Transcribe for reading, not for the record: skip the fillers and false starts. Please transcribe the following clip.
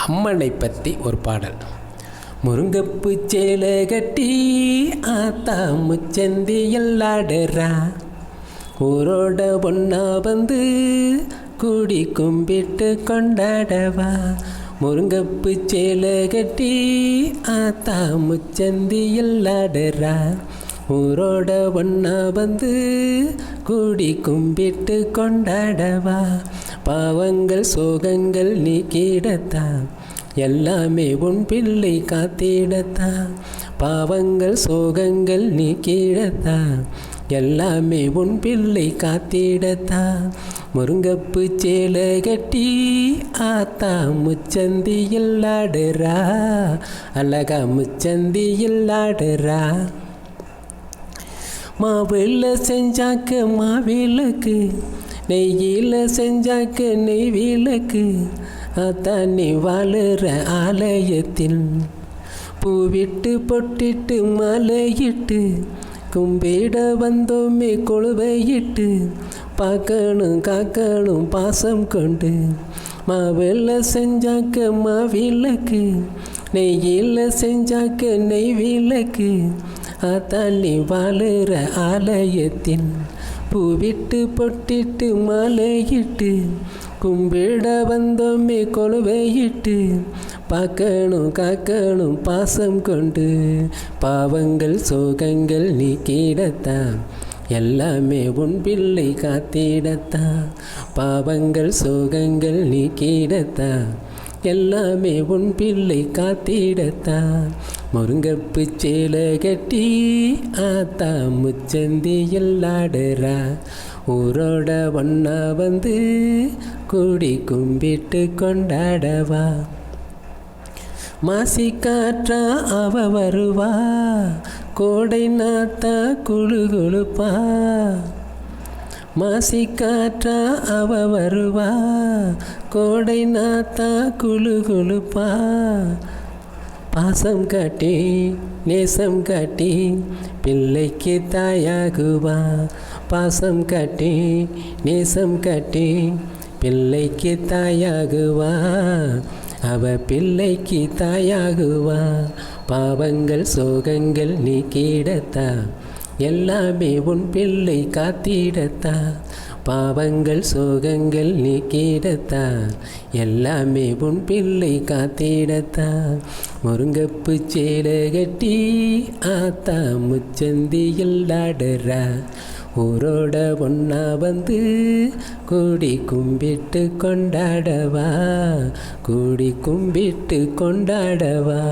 அம்மனை பற்றி ஒரு பாடல். முருங்கப்பு சேலை கட்டி ஆத்தா முச்சந்தி எல்லாடுறா, ஊரோட பொண்ணா வந்து கூடி கும்பிட்டு கொண்டாடவா. முருங்கப்பு சேலை கட்டி ஆத்தா முச்சந்தி எல்லாடுறா, ஊரோட பொண்ணா வந்து கூடி கும்பிட்டு கொண்டாடவா. பாவங்கள் சோகங்கள் நீக்கிடத்தா, எல்லாமே உன் பிள்ளை காத்திடத்தா. பாவங்கள் சோகங்கள் நீக்கிடத்தா, எல்லாமே உன் பிள்ளை காத்திடத்தா. முருங்கப்பு சேலை கட்டி ஆத்தா முச்சந்தியில் ஆடுறா, அழகா முச்சந்தியில் ஆடுறா. மாவில செஞ்சாக்க மாவிளக்கு, நெய்யில் செஞ்சாக்க நெய் விளக்கு. ஆத்தா நீ வாழுற ஆலயத்தில் பூவிட்டு பொட்டிட்டு மாலையிட்டு கும்பிட வந்தோமே கொழுவையிட்டு. பார்க்கணும் காக்கணும் பாசம் கொண்டு, மாவில செஞ்சாக்க மாவிளக்கு, நெய்யில் செஞ்சாக்க நெய் விளக்கு. ஆத்தா நீ வாழுற ஆலயத்தில் பூவிட்டு பொட்டிட்டு மாலையிட்டு கும்பிட வந்தோமே கொழுவையிட்டு. பார்க்கணும் காக்கணும் பாசம் கொண்டு, பாவங்கள் சோகங்கள் நீக்கிடத்தா, எல்லாமே உன் பிள்ளை காத்திடத்தா. பாவங்கள் சோகங்கள் நீக்கிடத்தா, எல்லாமே உன் பிள்ளை காத்திடத்தா. முருங்கப்பு சேலை கட்டி ஆத்தா முச்சந்தியில் ஆடுறா, ஊரோட ஒன்னா வந்து கூடி கும்பிட்டு கொண்டாடவா. மாசி காற்றா அவ வருவா, கோடை நாத்தா குழு குழுப்பா. மாசி காற்றா அவ வருவா, கோடை நாத்தா குழு குழுப்பா. பாசம் காட்டி நேசம் காட்டி பிள்ளைக்கு தாயாகுவா. பாசம் காட்டி நேசம் காட்டி பிள்ளைக்கு தாயாகுவா, அவ பிள்ளைக்கு தாயாகுவா. பாவங்கள் சோகங்கள் நீக்கிடத்தா, எல்லாமே உன் பிள்ளை காத்திடத்தா. பாவங்கள் சோகங்கள் நீக்கிடத்தா, எல்லாமே உன் பிள்ளை காத்திடத்தா. முருங்கப்பு சேலை கட்டி ஆத்தா முச்சந்தியில் ஆடுறா, ஊரோட ஒன்னா வந்து கூடி கும்பிட்டு கொண்டாடவா, கூடி கும்பிட்டு கொண்டாடவா.